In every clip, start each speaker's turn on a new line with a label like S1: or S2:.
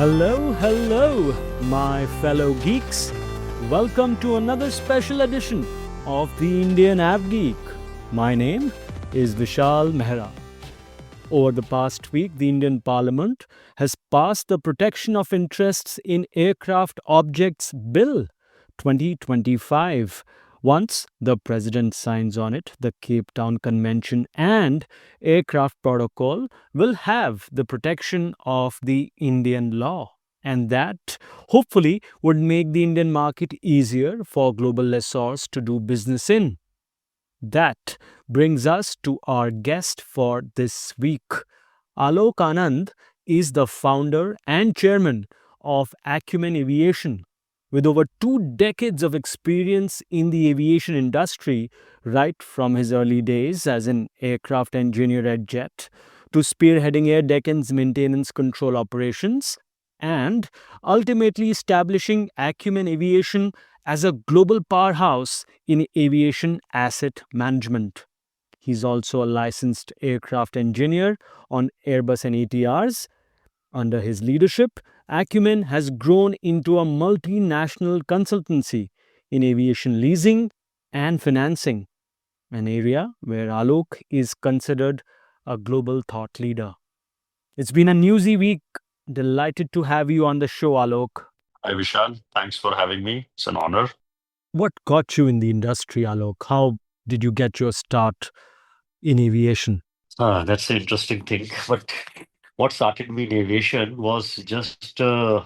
S1: Hello, hello, my fellow geeks. Welcome to another special edition of the Indian AvGeek. My name is Vishal Mehra. Over the past week, the Indian Parliament has passed the Protection of Interests in Aircraft Objects Bill 2025. Once the President signs on it, the Cape Town Convention and Aircraft Protocol will have the protection of the Indian law. And that hopefully would make the Indian market easier for global lessors to do business in. That brings us to our guest for this week. Alok Anand is the founder and chairman of Acumen Aviation. With over 2 decades of experience in the aviation industry, right from his early days as an aircraft engineer at Jet to spearheading Air Deccan's maintenance control operations, and ultimately establishing Acumen Aviation as a global powerhouse in aviation asset management. He's also a licensed aircraft engineer on Airbus and ATRs. Under his leadership, Acumen has grown into a multinational consultancy in aviation leasing and financing, an area where Alok is considered a global thought leader. It's been a newsy week. Delighted to have you on the show, Alok.
S2: Hi, Vishal. Thanks for having me. It's an honor.
S1: What got you in the industry, Alok? How did you get your start in aviation?
S2: That's an interesting thing. But what started me in aviation was just a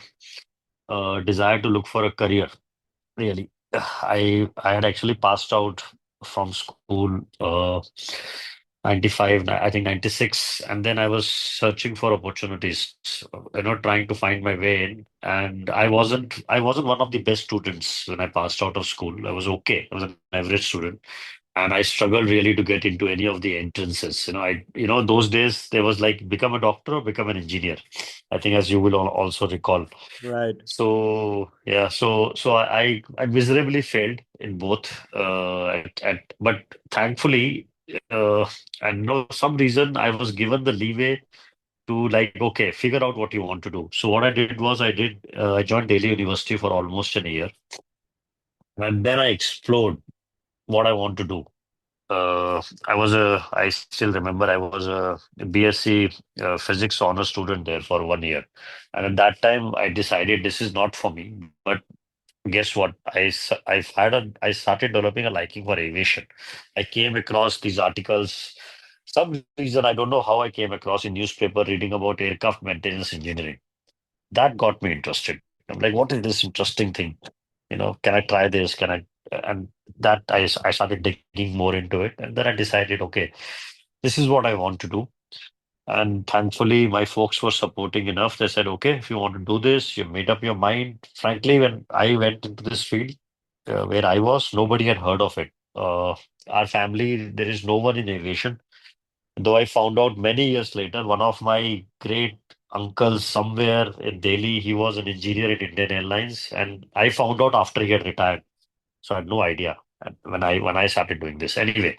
S2: desire to look for a career, really. I had actually passed out from school 95, I think 96, and then I was searching for opportunities, trying to find my way in. And I wasn't one of the best students when I passed out of school. I was okay. I was an average student. And I struggled really to get into any of the entrances. Those days there was like become a doctor or become an engineer. I think as you will also recall.
S1: Right.
S2: So yeah, so I miserably failed in both. But thankfully, uh, and some reason I was given the leeway to like okay, figure out what you want to do. So what I did was I joined Delhi University for almost an year, and then I explored what I want to do. I still remember I was a BSc physics honor student there for 1 year. And at that time, I decided this is not for me. But guess what? I started developing a liking for aviation. I came across these articles. Some reason I don't know how I came across in newspaper reading about aircraft maintenance engineering. That got me interested. I'm like, what is this interesting thing? Can I try this? Can I? And that I started digging more into it, and then I decided, okay, this is what I want to do. And thankfully, my folks were supporting enough. They said, okay, if you want to do this, you made up your mind. Frankly, when I went into this field, where I was, nobody had heard of it. Our family, there is no one in aviation. Though I found out many years later, one of my great uncles somewhere in Delhi, he was an engineer at Indian Airlines, and I found out after he had retired. So I had no idea when I started doing this. Anyway,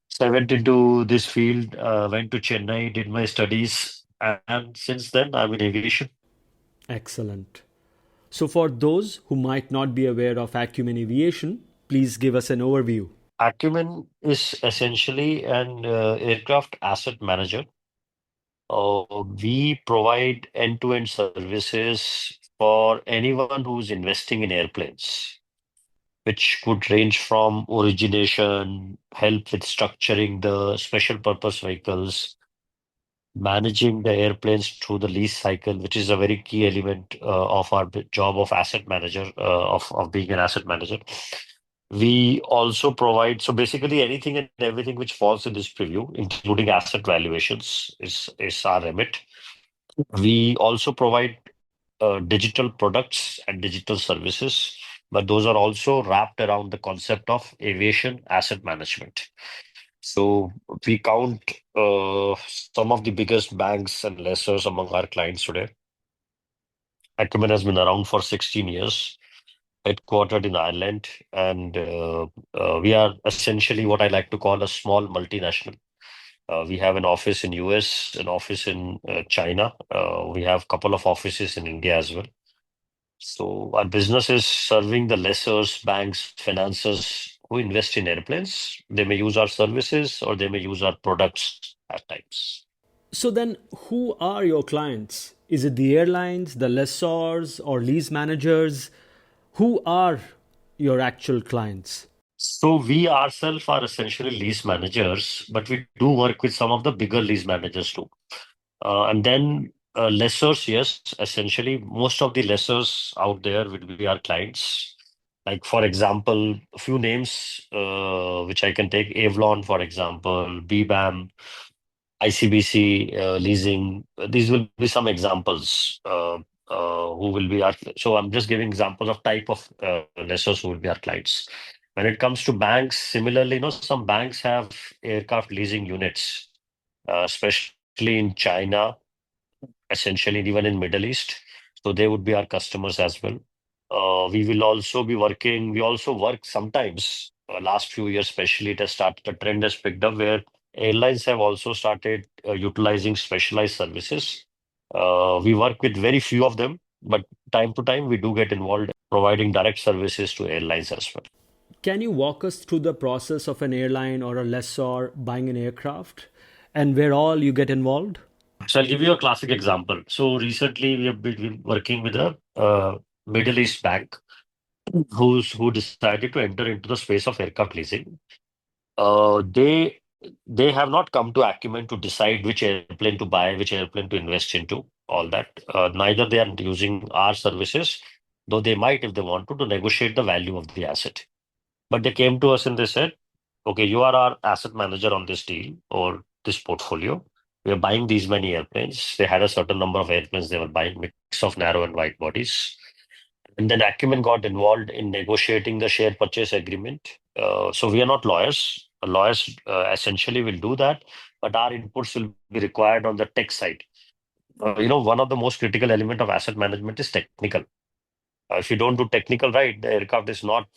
S2: so I went into this field, went to Chennai, did my studies, and since then I'm in aviation.
S1: Excellent. So, for those who might not be aware of Acumen Aviation, please give us an overview.
S2: Acumen is essentially an aircraft asset manager. We provide end-to-end services for anyone who's investing in airplanes, which could range from origination, help with structuring the special purpose vehicles, managing the airplanes through the lease cycle, which is a very key element of our job of asset manager, of being an asset manager. We also provide, so basically anything and everything which falls in this preview, including asset valuations, is our remit. We also provide digital products and digital services, but those are also wrapped around the concept of aviation asset management. So we count some of the biggest banks and lessors among our clients today. Acumen has been around for 16 years, headquartered in Ireland, and we are essentially what I like to call a small multinational. We have an office in US, an office in China. We have a couple of offices in India as well. So our business is serving the lessors, banks, financiers who invest in airplanes. They may use our services or they may use our products at times.
S1: So then, who are your clients? Is it the airlines, the lessors, or lease managers? Who are your actual clients?
S2: So we ourselves are essentially lease managers, but we do work with some of the bigger lease managers too. And then lessors, yes, essentially most of the lessors out there will be our clients. Like for example, a few names which I can take: Avlon, for example, BBAM, ICBC, Leasing. These will be some examples who will be our. So I'm just giving examples of type of lessors who will be our clients. When it comes to banks, similarly, some banks have aircraft leasing units, especially in China, essentially even in Middle East. So they would be our customers as well. We will also be working. We also work sometimes. Last few years, especially, it has started. The trend has picked up where airlines have also started utilizing specialized services. We work with very few of them, but time to time we do get involved providing direct services to airlines as well.
S1: Can you walk us through the process of an airline or a lessor buying an aircraft and where all you get involved?
S2: So I'll give you a classic example. So recently we have been working with a Middle East bank who decided to enter into the space of aircraft leasing. They have not come to acumen to decide which airplane to buy, which airplane to invest into, all that. Neither they are using our services, though they might if they want to negotiate the value of the asset. But they came to us and they said, okay, you are our asset manager on this deal or this portfolio. We are buying these many airplanes. They had a certain number of airplanes they were buying, mix of narrow and wide bodies. And then Acumen got involved in negotiating the share purchase agreement. So we are not lawyers. Lawyers essentially will do that, but our inputs will be required on the tech side. One of the most critical element of asset management is technical. If you don't do technical right, the aircraft is not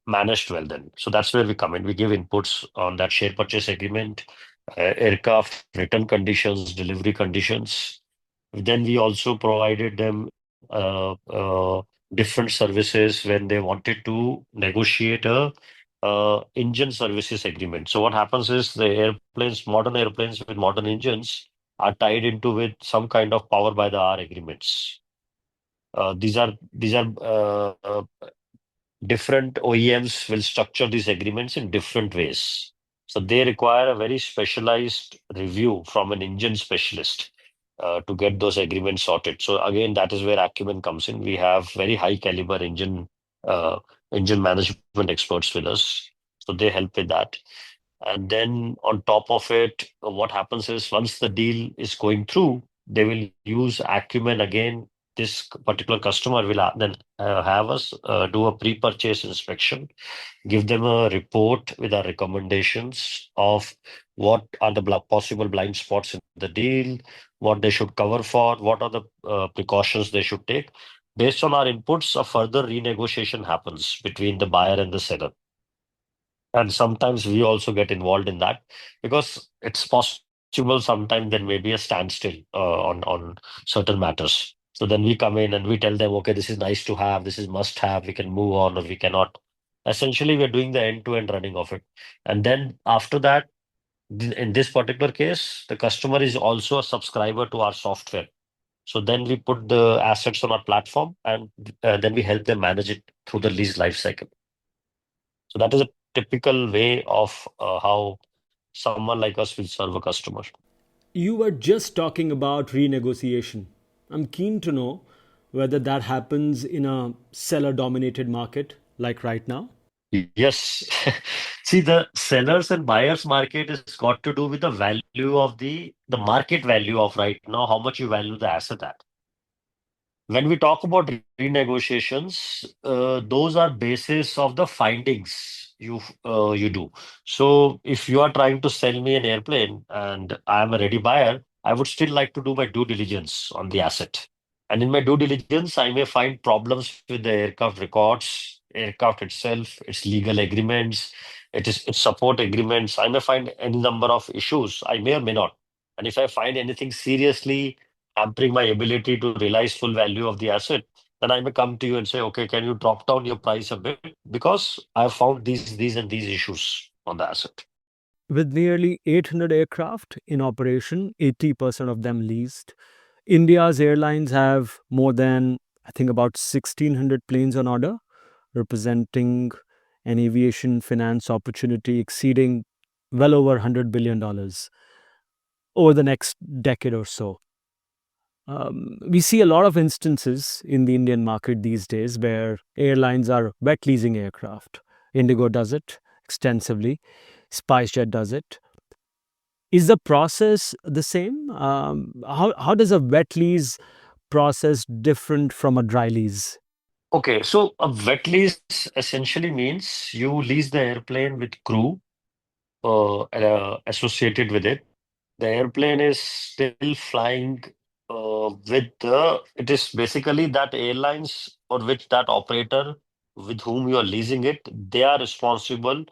S2: managed well then. So that's where we come in. We give inputs on that share purchase agreement, aircraft return conditions, delivery conditions. Then we also provided them different services when they wanted to negotiate a engine services agreement. So what happens is the airplanes, modern airplanes with modern engines, are tied into with some kind of power by the hour agreements. These are different OEMs will structure these agreements in different ways. So they require a very specialized review from an engine specialist to get those agreements sorted. So again, that is where Acumen comes in. We have very high caliber engine management experts with us. So they help with that. And then on top of it, what happens is once the deal is going through, they will use Acumen again. This particular customer will then have us do a pre-purchase inspection, give them a report with our recommendations of what are the possible blind spots in the deal, what they should cover for, what are the precautions they should take. Based on our inputs, a further renegotiation happens between the buyer and the seller. And sometimes we also get involved in that because it's possible sometimes there may be a standstill on certain matters. So then we come in and we tell them, okay, this is nice to have, this is must have, we can move on or we cannot. Essentially, we're doing the end-to-end running of it. And then after that, in this particular case, the customer is also a subscriber to our software. So then we put the assets on our platform and then we help them manage it through the lease life cycle. So that is a typical way of how someone like us will serve a customer.
S1: You were just talking about renegotiation. I'm keen to know whether that happens in a seller dominated market like right now.
S2: Yes. See, the sellers and buyers market has got to do with the value of the market value of right now, how much you value the asset at. When we talk about renegotiations, those are basis of the findings you do. So if you are trying to sell me an airplane and I am a ready buyer, I would still like to do my due diligence on the asset. And in my due diligence, I may find problems with the aircraft records, aircraft itself, its legal agreements, It's support agreements. I may find any number of issues. I may or may not. And if I find anything seriously hampering my ability to realize full value of the asset, then I may come to you and say, okay, can you drop down your price a bit? Because I've found these, and these issues on the asset.
S1: With nearly 800 aircraft in operation, 80% of them leased, India's airlines have more than, I think, about 1,600 planes on order, representing an aviation finance opportunity exceeding well over $100 billion over the next decade or so. We see a lot of instances in the Indian market these days where airlines are wet leasing aircraft. Indigo does it extensively, SpiceJet does it. Is the process the same? How does a wet lease process different from a dry lease?
S2: Okay, so a wet lease essentially means you lease the airplane with crew associated with it. The airplane is still flying with it is basically that airlines or with that operator with whom you are leasing it, they are responsible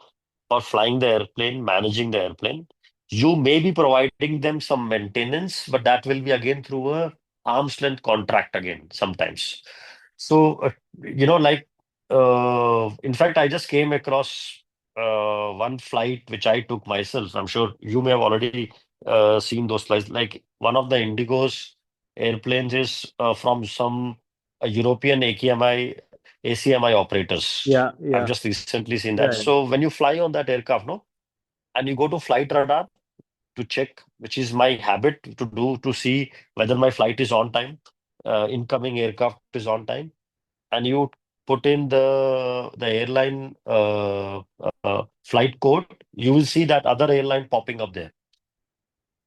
S2: for flying the airplane, managing the airplane. You may be providing them some maintenance, but that will be again through a arm's length contract again sometimes. So, like, in fact, I just came across one flight which I took myself. I'm sure you may have already seen those flights. Like one of the Indigo's airplanes is from some European ACMI operators.
S1: Yeah,
S2: I've
S1: yeah,
S2: just recently seen that.
S1: right,
S2: So when you fly on that aircraft, no, and you go to flight radar to check, which is my habit to do to see whether my flight is on time, incoming aircraft is on time, and you put in the airline flight code, you will see that other airline popping up there.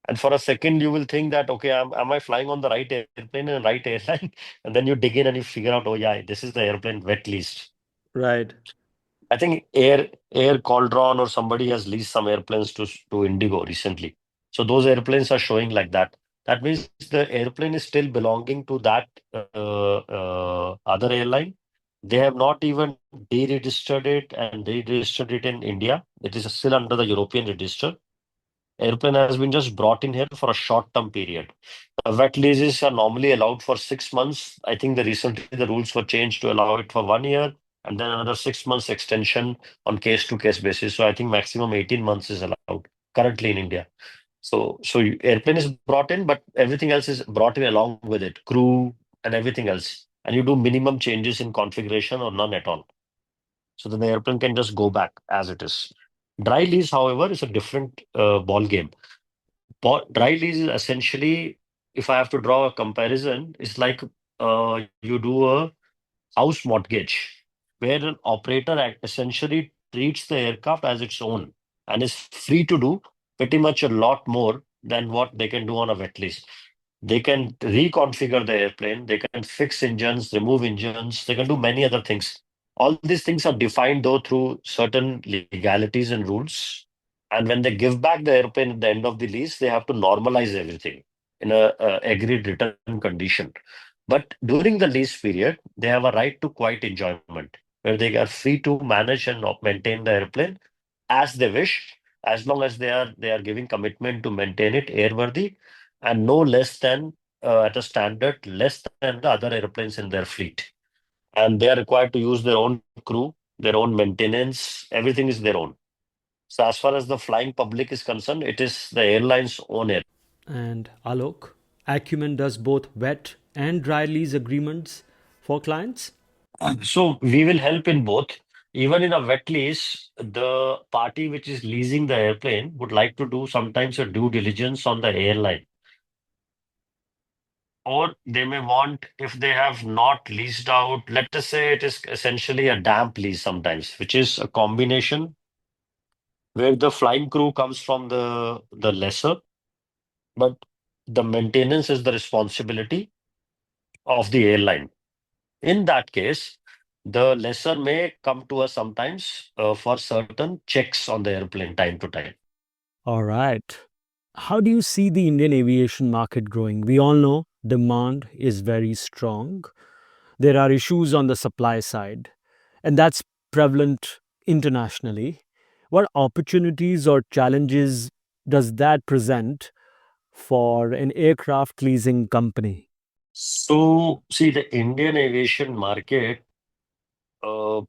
S2: And for a second, you will think that, okay, am I flying on the right airplane and right airline? And then you dig in and you figure out, oh, yeah, this is the airplane wet leased.
S1: right.
S2: I think Air Cauldron or somebody has leased some airplanes to Indigo recently. So those airplanes are showing like that. That means the airplane is still belonging to that other airline. They have not even deregistered it and re-registered it in India. It is still under the European register. Airplane has been just brought in here for a short-term period. Wet leases are normally allowed for 6 months. I think recently the rules were changed to allow it for 1 year and then another 6 months extension on case-to-case basis. So I think maximum 18 months is allowed currently in India. So airplane is brought in, but everything else is brought in along with it, crew and everything else. And you do minimum changes in configuration or none at all. So then the airplane can just go back as it is. Dry lease, however, is a different ball game. Dry lease is essentially, if I have to draw a comparison, it's like you do a house mortgage, where an operator essentially treats the aircraft as its own and is free to do pretty much a lot more than what they can do on a wet lease. They can reconfigure the airplane, they can fix engines, remove engines, they can do many other things. All these things are defined though through certain legalities and rules. And when they give back the airplane at the end of the lease, they have to normalize everything in a agreed return condition. But during the lease period, they have a right to quiet enjoyment, where they are free to manage and maintain the airplane as they wish, as long as they are giving commitment to maintain it airworthy and no less than at a standard less than the other airplanes in their fleet. And they are required to use their own crew, their own maintenance, everything is their own. So as far as the flying public is concerned, it is the airline's own air.
S1: And Alok, Acumen does both wet and dry lease agreements for clients.
S2: So we will help in both. Even in a wet lease, the party which is leasing the airplane would like to do sometimes a due diligence on the airline. Or they may want, if they have not leased out, let us say it is essentially a damp lease sometimes, which is a combination where the flying crew comes from the lessor, but the maintenance is the responsibility of the airline. In that case, the lessor may come to us sometimes for certain checks on the airplane time to time.
S1: All right. How do you see the Indian aviation market growing? We all know demand is very strong. There are issues on the supply side, and that's prevalent internationally. What opportunities or challenges does that present for an aircraft leasing company?
S2: So, see, the Indian aviation market, uh,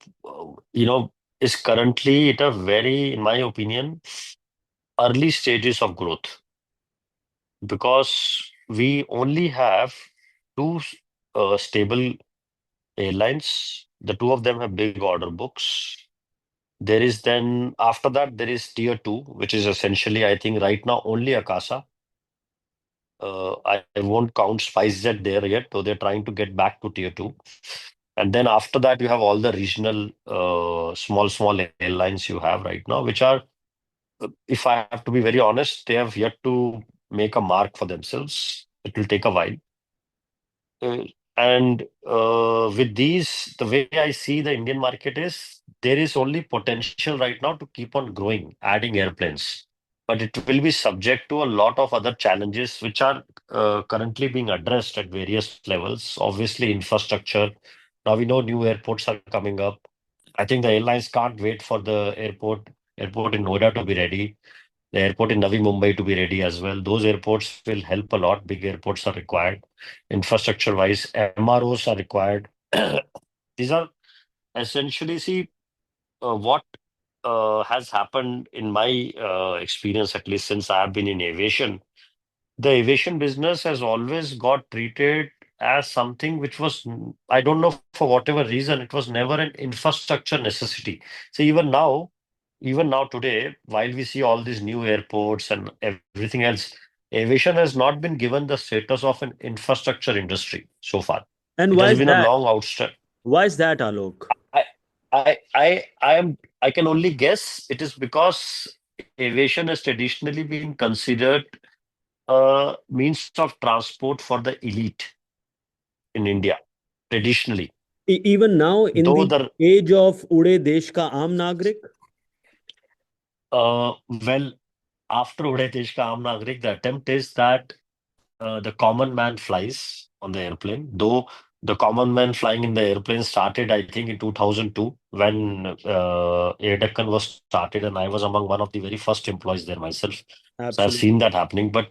S2: you know, is currently at a very, in my opinion, early stages of growth because we only have two stable airlines. The two of them have big order books. There is then, after that, there is tier two, which is essentially, I think, right now only Akasa. I won't count SpiceJet there yet, though they're trying to get back to tier two. And then after that, you have all the regional small airlines you have right now, which are, if I have to be very honest, they have yet to make a mark for themselves. It will take a while. Uh, and with these, the way I see the Indian market is there is only potential right now to keep on growing, adding airplanes. But it will be subject to a lot of other challenges which are currently being addressed at various levels. Obviously, infrastructure. Now we know new airports are coming up. I think the airlines can't wait for the airport in Noida to be ready, the airport in Navi Mumbai to be ready as well. Those airports will help a lot. Big airports are required. Infrastructure wise, MROs are required. These are essentially, see, what has happened in my experience, at least since I have been in aviation. The aviation business has always got treated as something which was, I don't know, for whatever reason, it was never an infrastructure necessity. So even now today, while we see all these new airports and everything else, aviation has not been given the status of an infrastructure industry so far.
S1: And
S2: It
S1: why
S2: has
S1: is
S2: been a
S1: that?
S2: long outstretch.
S1: Why is that, Alok?
S2: I, I can only guess it is because aviation has traditionally been considered a means of transport for the elite in India, traditionally.
S1: Even now, in
S2: Though
S1: the
S2: the
S1: age of Ude Desh Ka Aam Nagrik?
S2: well, after Uday Desh Ka Aam Nagrik, the attempt is that the common man flies on the airplane, though the common man flying in the airplane started, I think, in 2002 when Air Deccan was started, and I was among one of the very first employees there myself. So I've seen
S1: Absolutely.
S2: that happening. But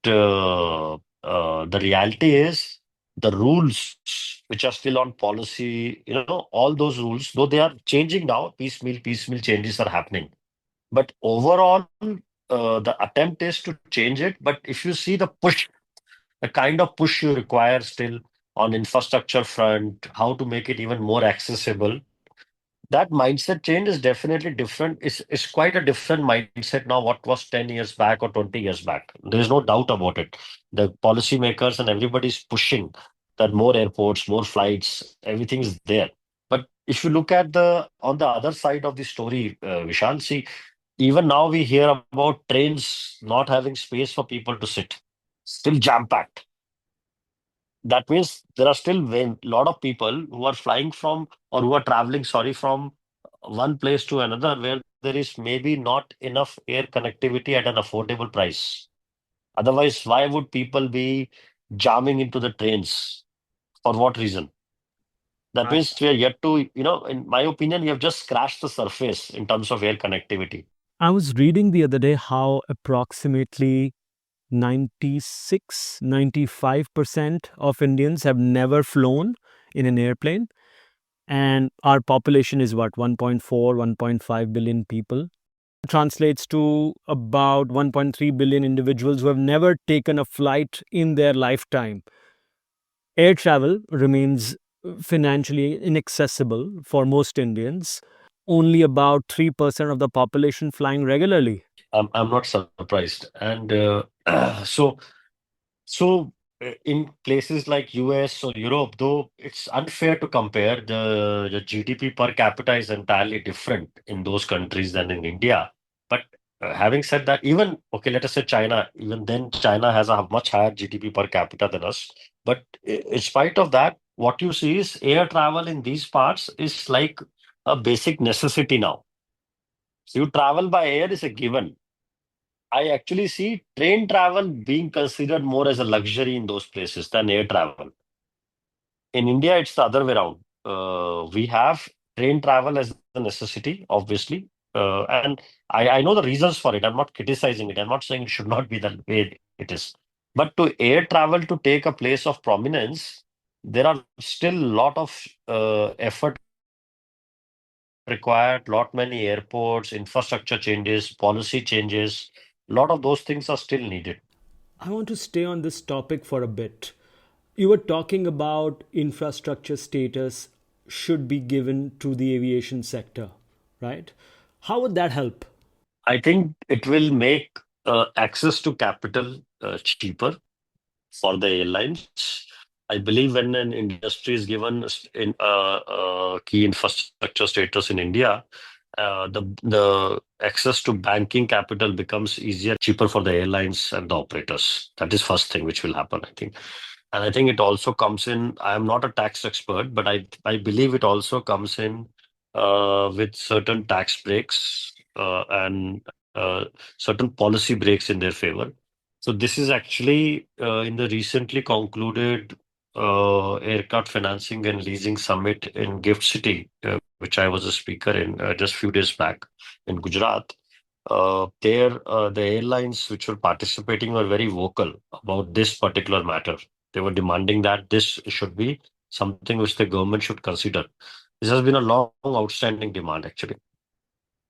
S2: the reality is the rules which are still on policy, all those rules, though they are changing now, piecemeal changes are happening. But overall, the attempt is to change it. But if you see the kind of push you require still on infrastructure front, how to make it even more accessible, that mindset change is definitely different. It's quite a different mindset now what was 10 years back or 20 years back. There's no doubt about it. The policymakers and everybody's pushing that more airports, more flights, everything's there. But if you look at the on the other side of the story, Vishal, see, even now we hear about trains not having space for people to sit, still jam-packed. That means there are still a lot of people who are flying from or who are traveling, sorry, from one place to another where there is maybe not enough air connectivity at an affordable price. Otherwise, why would people be jamming into the trains? For what reason? That
S1: I,
S2: means we are yet to, in my opinion, we have just scratched the surface in terms of air connectivity.
S1: I was reading the other day how approximately 96, 95% of Indians have never flown in an airplane. And our population is what, 1.4, 1.5 billion people? Translates to about 1.3 billion individuals who have never taken a flight in their lifetime. Air travel remains financially inaccessible for most Indians. Only about 3% of the population flying regularly.
S2: I'm not surprised. And so in places like US or Europe, though it's unfair to compare, the GDP per capita is entirely different in those countries than in India. But having said that, even, okay, let us say China, even then China has a much higher GDP per capita than us. But in spite of that, what you see is air travel in these parts is like a basic necessity now. So you travel by air is a given. I actually see train travel being considered more as a luxury in those places than air travel. In India, it's the other way around. We have train travel as a necessity, obviously. And I know the reasons for it. I'm not criticizing it. I'm not saying it should not be the way it is. But to air travel to take a place of prominence, there are still a lot of effort required, lot many airports, infrastructure changes, policy changes. A lot of those things are still needed.
S1: I want to stay on this topic for a bit. You were talking about infrastructure status should be given to the aviation sector, right? How would that help?
S2: I think it will make access to capital cheaper for the airlines. I believe when an industry is given in key infrastructure status in India, the access to banking capital becomes easier, cheaper for the airlines and the operators. That is first thing which will happen, I think. And I think it also comes in. I am not a tax expert, but I believe it also comes in with certain tax breaks and certain policy breaks in their favor. So this is actually in the recently concluded aircraft financing and leasing summit in Gift City, which I was a speaker in just few days back in Gujarat. The airlines which were participating were very vocal about this particular matter. They were demanding that this should be something which the government should consider. This has been a long, outstanding demand, actually.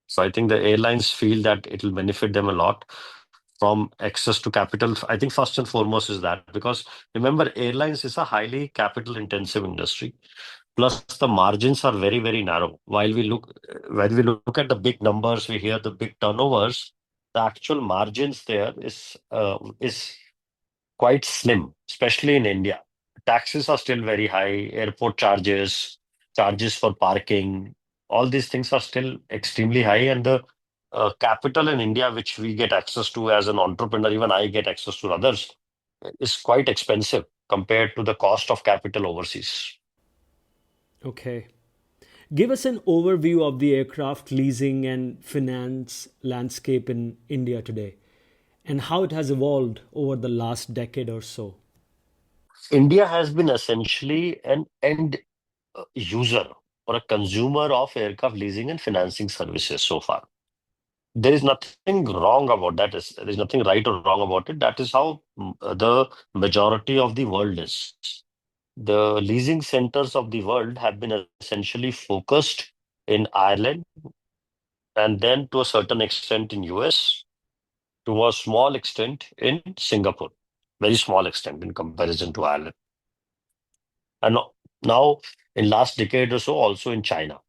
S2: So I think the airlines feel that it will benefit them a lot from access to capital. I think first and foremost is that because remember, airlines is a highly capital intensive industry. Plus, the margins are very, very narrow. When we look at the big numbers, we hear the big turnovers. The actual margins there is quite slim, especially in India. Taxes are still very high, airport charges, charges for parking, all these things are still extremely high. And the capital in India, which we get access to as an entrepreneur, even I get access to others, is quite expensive compared to the cost of capital overseas.
S1: Okay. Give us an overview of the aircraft leasing and finance landscape in India today and how it has evolved over the last decade or so.
S2: India has been essentially an end user or a consumer of aircraft leasing and financing services so far. There is nothing wrong about that. There is nothing right or wrong about it. That is how the majority of the world is. The leasing centers of the world have been essentially focused in Ireland and then to a certain extent in US, to a small extent in Singapore, very small extent in comparison to Ireland. And now in last decade or so, also in China.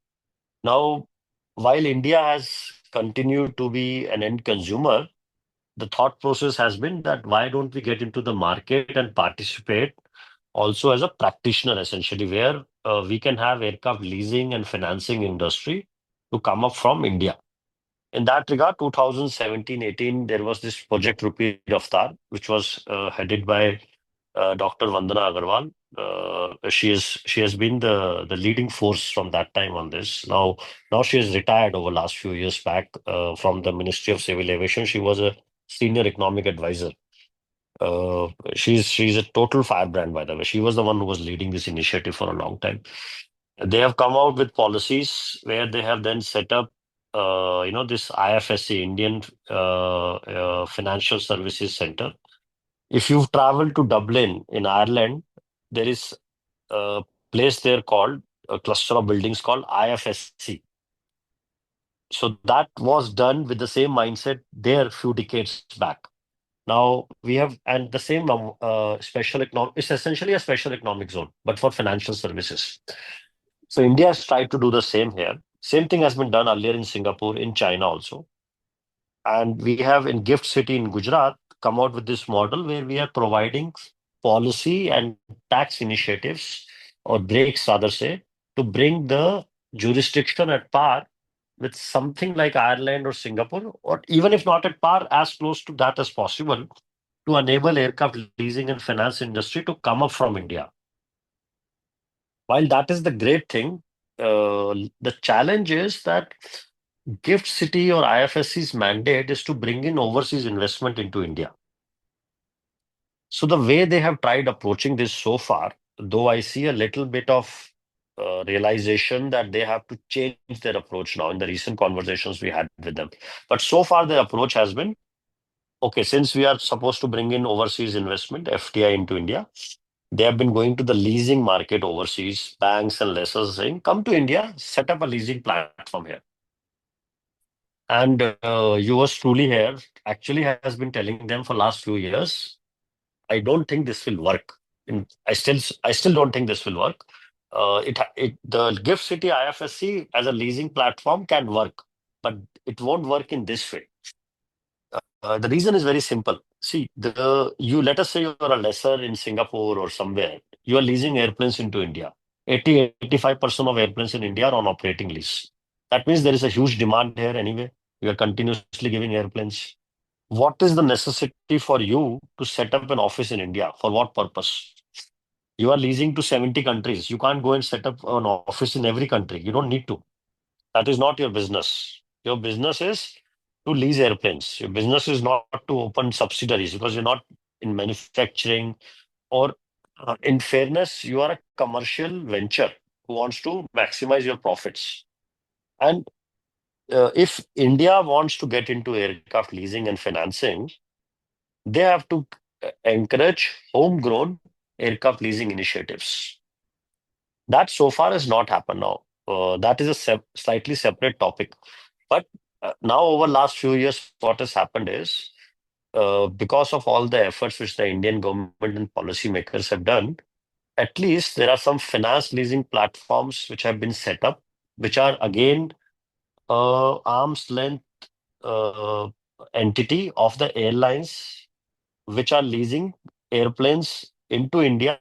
S2: Now, while India has continued to be an end consumer, the thought process has been that why don't we get into the market and participate also as a practitioner, essentially, where we can have aircraft leasing and financing industry to come up from India. In that regard, 2017-18, there was this Project Rupee Raftar, which was headed by Dr. Vandana Agarwal. She has been the leading force from that time on this. Now she has retired over last few years back from the Ministry of Civil Aviation. She was a senior economic advisor. She's a total firebrand, by the way. She was the one who was leading this initiative for a long time. They have come out with policies where they have then set up, this IFSC, Indian Financial Services Center. If you've traveled to Dublin in Ireland, there is a place there called a cluster of buildings called IFSC. So that was done with the same mindset there a few decades back. Now we have, and the same special economic, it's essentially a special economic zone, but for financial services. So India has tried to do the same here. Same thing has been done earlier in Singapore, in China also. And we have in Gift City in Gujarat come out with this model where we are providing policy and tax initiatives or breaks, rather say, to bring the jurisdiction at par with something like Ireland or Singapore, or even if not at par, as close to that as possible to enable aircraft leasing and finance industry to come up from India. While that is the great thing, the challenge is that Gift City or IFSC's mandate is to bring in overseas investment into India. So the way they have tried approaching this so far, though I see a little bit of realization that they have to change their approach now in the recent conversations we had with them. But so far, their approach has been okay, since we are supposed to bring in overseas investment, FDI into India, they have been going to the leasing market overseas, banks and lessors saying, come to India, set up a leasing platform here. And yours truly here actually has been telling them for last few years, I don't think this will work. I still don't think this will work. The Gift City IFSC as a leasing platform can work, but it won't work in this way. The reason is very simple. See, you let us say you're a lessor in Singapore or somewhere. You are leasing airplanes into India. 85% of airplanes in India are on operating lease. That means there is a huge demand here anyway. You are continuously giving airplanes. What is the necessity for you to set up an office in India? For what purpose? You are leasing to 70 countries. You can't go and set up an office in every country. You don't need to. That is not your business. Your business is to lease airplanes. Your business is not to open subsidiaries because you're not in manufacturing or, in fairness, you are a commercial venture who wants to maximize your profits. And if India wants to get into aircraft leasing and financing, they have to encourage homegrown aircraft leasing initiatives. That so far has not happened now. That is a slightly separate topic. But now, over last few years, what has happened is because of all the efforts which the Indian government and policymakers have done, at least there are some finance leasing platforms which have been set up, which are again arm's length uh, entity of the airlines, which are leasing airplanes into India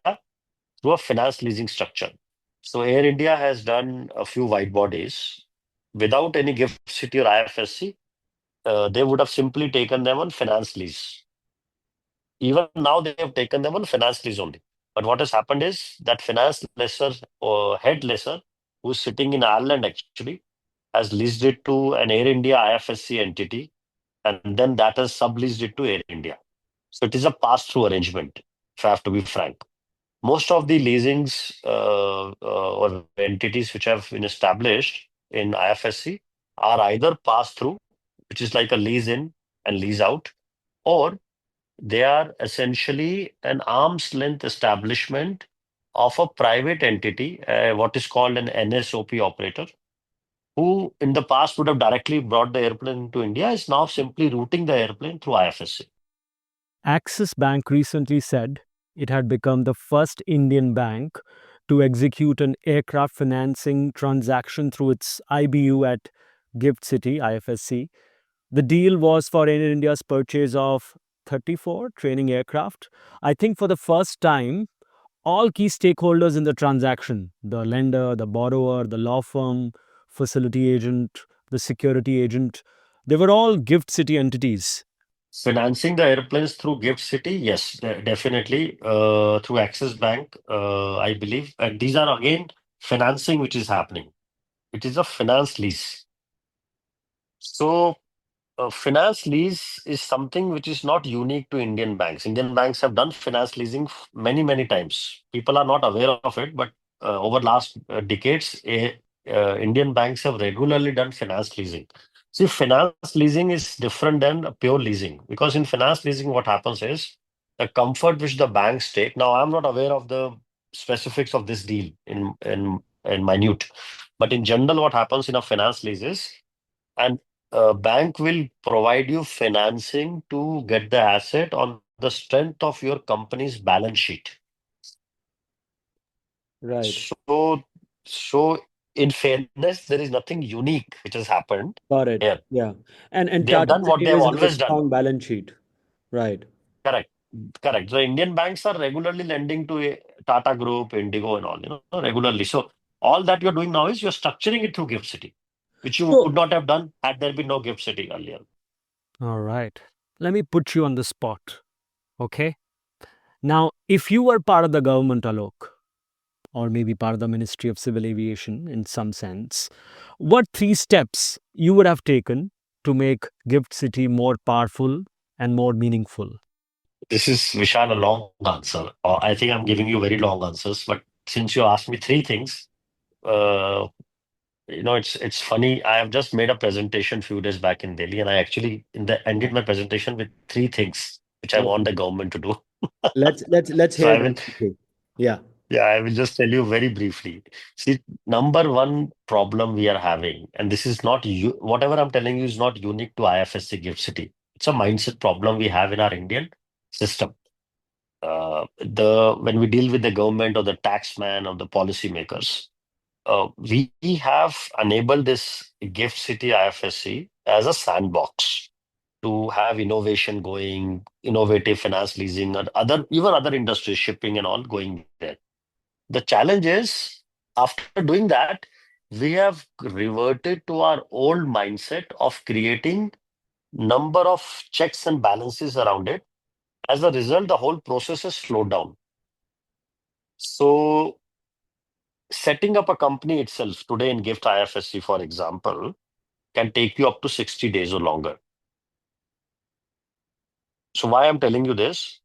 S2: through a finance leasing structure. So Air India has done a few wide bodies without any gift city or IFSC. They would have simply taken them on finance lease. Even now, they have taken them on finance lease only. But what has happened is that finance lessor or head lessor, who's sitting in Ireland actually, has leased it to an Air India IFSC entity, and then that has subleased it to Air India. So it is a pass-through arrangement, if I have to be frank. Most of the leasings or entities which have been established in IFSC are either pass-through, which is like a lease in and lease out, or they are essentially an arm's length establishment of a private entity, what is called an NSOP operator, who in the past would have directly brought the airplane to India, is now simply routing the airplane through IFSC.
S1: Axis Bank recently said it had become the first Indian bank to execute an aircraft financing transaction through its IBU at Gift City, IFSC. The deal was for Air India's purchase of 34 training aircraft. I think for the first time, all key stakeholders in the transaction, the lender, the borrower, the law firm, facility agent, the security agent, they were all Gift City entities.
S2: Financing the airplanes through Gift City, yes, definitely. Through Axis Bank, I believe. And these are again financing which is happening. It is a finance lease. So finance lease is something which is not unique to Indian banks. Indian banks have done finance leasing many, many times. People are not aware of it, but over last decades, Indian banks have regularly done finance leasing. See, finance leasing is different than a pure leasing because in finance leasing, what happens is the comfort which the banks take. Now, I'm not aware of the specifics of this deal in minute, but in general, what happens in a finance lease is and a bank will provide you financing to get the asset on the strength of your company's balance sheet.
S1: Right.
S2: So, so in fairness, there is nothing unique which has happened
S1: Got it.
S2: here.
S1: Yeah. And
S2: They have
S1: Tata
S2: done what they have
S1: Airways has a
S2: always done.
S1: strong balance sheet. Right.
S2: Correct. Correct. So Indian banks are regularly lending to Tata Group, Indigo, and all, regularly. So all that you're doing now is you're structuring it through Gift City, which you would
S1: So,
S2: not have done had there been no Gift City earlier.
S1: all right. Let me put you on the spot. Okay. Now, if you were part of the government, Alok, or maybe part of the Ministry of Civil Aviation in some sense, what three steps you would have taken to make Gift City more powerful and more meaningful?
S2: This is Vishal, a long answer. I think I'm giving you very long answers, but since you asked me three things, uh, it's funny. I have just made a presentation few days back in Delhi, and I actually ended my presentation with three things which I want
S1: Okay.
S2: the government to do.
S1: Let's
S2: So
S1: hear
S2: I will,
S1: them. Okay. Yeah.
S2: yeah, I will just tell you very briefly. See, number one problem we are having, and this is not you, whatever I'm telling you is not unique to IFSC Gift City. It's a mindset problem we have in our Indian system. The when we deal with the government or the taxman or the policymakers, we have enabled this Gift City IFSC as a sandbox to have innovation going, innovative finance leasing, and even other industries, shipping and all going there. The challenge is, after doing that, we have reverted to our old mindset of creating number of checks and balances around it. As a result, the whole process has slowed down. So, setting up a company itself today in Gift IFSC, for example, can take you up to 60 days or longer. So, why I'm telling you this?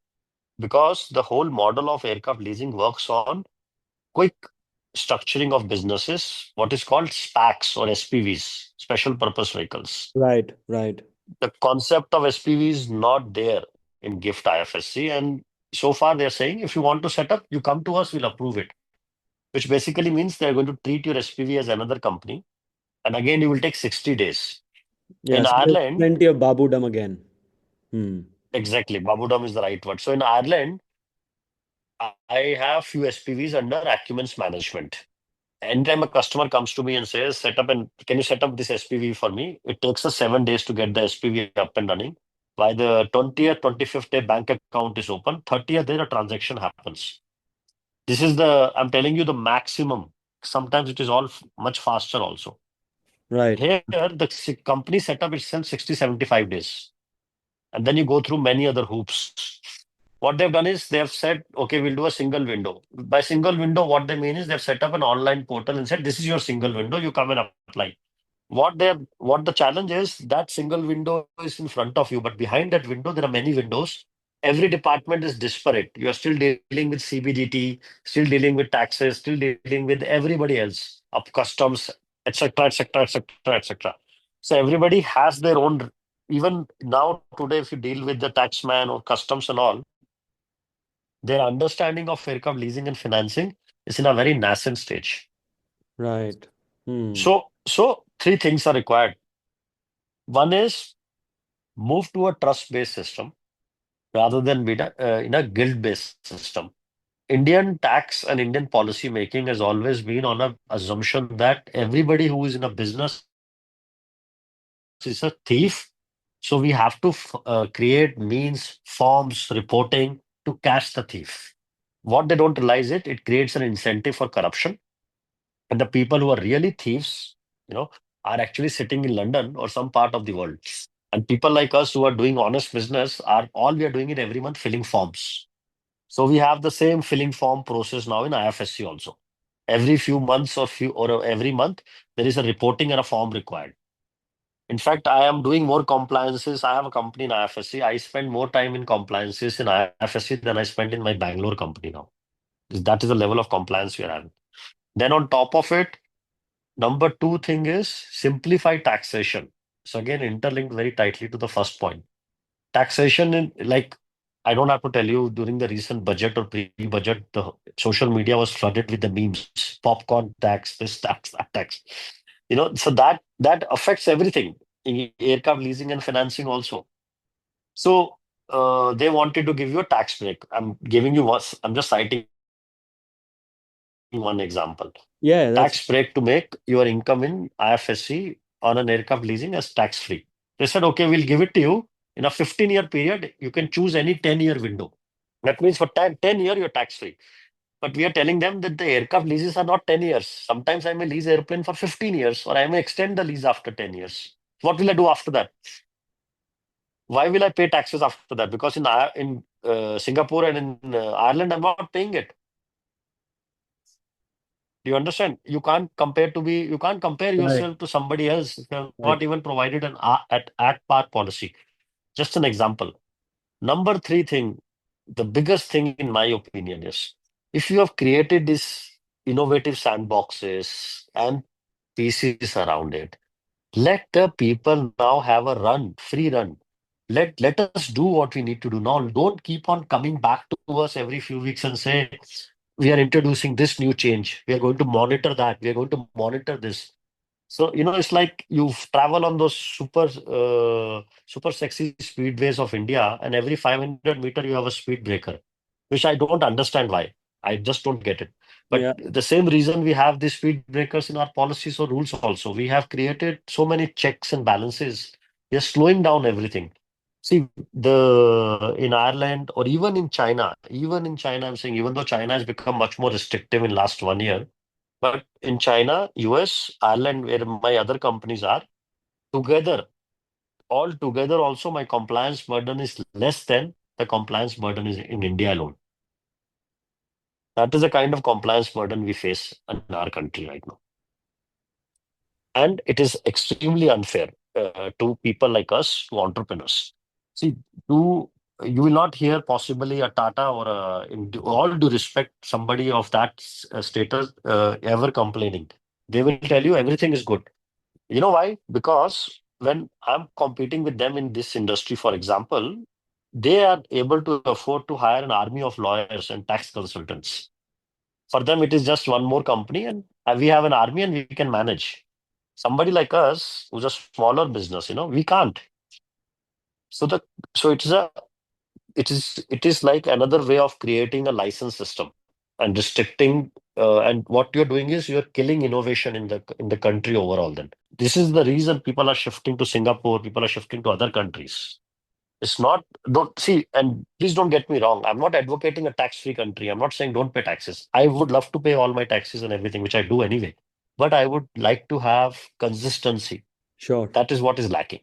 S2: Because the whole model of aircraft leasing works on quick structuring of businesses, what is called SPACs or SPVs, special purpose vehicles.
S1: Right. Right.
S2: The concept of SPV is not there in Gift IFSC. And so far, they're saying if you want to set up, you come to us, we'll approve it, which basically means they're going to treat your SPV as another company. And again, you will take 60 days. In
S1: Yes. There's
S2: Ireland,
S1: plenty of Babudam again. Hmm.
S2: exactly, Babudam is the right word. So in Ireland, I have few SPVs under Acumen's management. Anytime a customer comes to me and says, can you set up this SPV for me? It takes us 7 days to get the SPV up and running. By the 20th, 25th day, bank account is open. 30th day, the transaction happens. I'm telling you the maximum. Sometimes it is all much faster also.
S1: Right.
S2: Here, the company setup itself 60, 75 days. And then you go through many other hoops. What they've done is they've said, okay, we'll do a single window. By single window, what they mean is they've set up an online portal and said, this is your single window, you come and apply. What the challenge is, that single window is in front of you, but behind that window, there are many windows. Every department is disparate. You are still dealing with CBDT, still dealing with taxes, still dealing with everybody else, up customs, etc., etc., etc., etc. So everybody has their own. Even now, today, if you deal with the taxman or customs and all, their understanding of aircraft leasing and financing is in a very nascent stage.
S1: Right. Hmm.
S2: So three things are required. One is move to a trust-based system rather than be in a guild-based system. Indian tax and Indian policy making has always been on a assumption that everybody who is in a business is a thief. So we have to create means, forms, reporting to catch the thief. What they don't realize it creates an incentive for corruption. And the people who are really thieves, you know, are actually sitting in London or some part of the world. And people like us who are doing honest business are all we are doing it every month filling forms. So we have the same filling form process now in IFSC also. Every few months or every month, there is a reporting and a form required. In fact, I am doing more compliances. I have a company in IFSC. I spend more time in compliances in IFSC than I spend in my Bangalore company now. That is the level of compliance we are having. Then on top of it, number two thing is simplify taxation. So again, interlinked very tightly to the first point. Taxation in like I don't have to tell you during the recent budget or pre-budget, the social media was flooded with the memes, popcorn tax, this tax, that tax. So that affects everything in aircraft leasing and financing also. So they wanted to give you a tax break. I'm just citing one example.
S1: Yeah, that's
S2: Tax break to make your income in IFSC on an aircraft leasing as tax free. They said, okay, we'll give it to you in a 15-year period. You can choose any 10-year window. That means for 10 year, you're tax free. But we are telling them that the aircraft leases are not 10 years. Sometimes I may lease airplane for 15 years or I may extend the lease after 10 years. What will I do after that? Why will I pay taxes after that? Because in Singapore and in Ireland, I'm not paying it. Do you understand? You can't compare
S1: right.
S2: yourself to somebody else. They have
S1: Right.
S2: not even provided an at par policy. Just an example. Number three thing, the biggest thing in my opinion is if you have created this. innovative sandboxes and pieces around it. Let the people now have a run, free run. Let us do what we need to do now. Don't keep on coming back to us every few weeks and say, we are introducing this new change. We are going to monitor that. We are going to monitor this. So, it's like you travel on those super sexy speedways of India, and every 500 meter you have a speed breaker, which I don't understand why. I just don't get it. But
S1: Yeah.
S2: the same reason we have these speed breakers in our policies or rules also. We have created so many checks and balances. We are slowing down everything. See, the in Ireland or even in China, I'm saying even though China has become much more restrictive in last 1 year, but in China, US, Ireland, where my other companies are, together, all together, also my compliance burden is less than the compliance burden is in India alone. That is the kind of compliance burden we face in our country right now. And it is extremely unfair to people like us, to entrepreneurs. See, to you will not hear possibly a Tata or all due respect, somebody of that status ever complaining. They will tell you everything is good. You know why? Because when I'm competing with them in this industry, for example, they are able to afford to hire an army of lawyers and tax consultants. For them, it is just one more company, and we have an army and we can manage. Somebody like us, who's a smaller business, we can't. So the so it is like another way of creating a license system and restricting. And what you're doing is you're killing innovation in the country overall. Then this is the reason people are shifting to Singapore. People are shifting to other countries. It's not, don't see, and please don't get me wrong. I'm not advocating a tax-free country. I'm not saying don't pay taxes. I would love to pay all my taxes and everything, which I do anyway. But I would like to have consistency.
S1: Sure.
S2: That is what is lacking.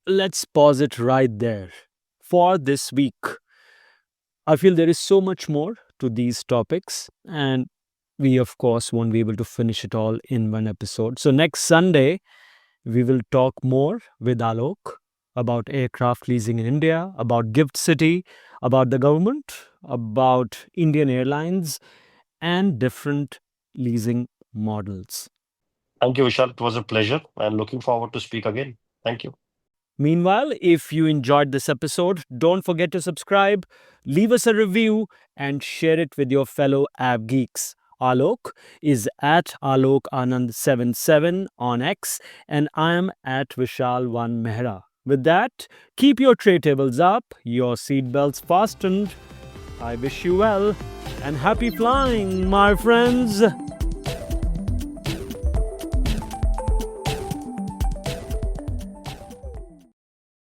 S1: Let's pause it right there. For this week, I feel there is so much more to these topics, and we, of course, won't be able to finish it all in one episode. So, next Sunday, we will talk more with Alok about aircraft leasing in India, about Gift City, about the government, about Indian Airlines, and different leasing models.
S2: Thank you, Vishal. It was a pleasure and looking forward to speak again. Thank you.
S1: Meanwhile, if you enjoyed this episode, don't forget to subscribe, leave us a review, and share it with your fellow app geeks. Alok is at Alok Anand 77 on X, and I am at Vishal Mehra. With that, keep your tray tables up, your seatbelts fastened. I wish you well, and happy flying, my friends.